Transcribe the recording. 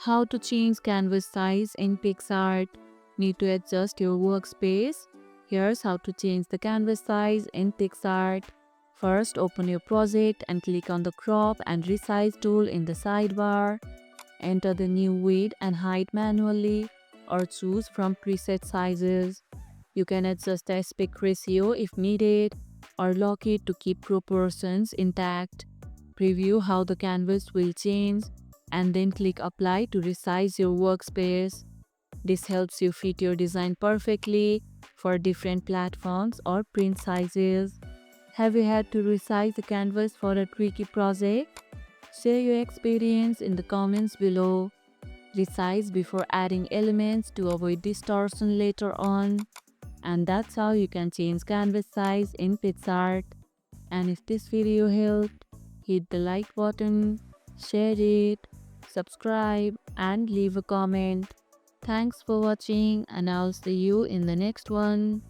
How to change canvas size in Picsart. Need to adjust your workspace? Here's how to change the canvas size in Picsart. First, open your project and click on the crop and resize tool in the sidebar. Enter the new width and height manually or choose from preset sizes. You can adjust the aspect ratio if needed or lock it to keep proportions intact. Preview how the canvas will change and then click apply to resize your workspace. This helps you fit your design perfectly for different platforms or print sizes. Have you had to resize the canvas for a tricky project? Share your experience in the comments below. Resize before adding elements to avoid distortion later on. And that's how you can change canvas size in Picsart. And if this video helped, hit the like button, share it, subscribe and leave a comment. Thanks for watching and I'll see you in the next one.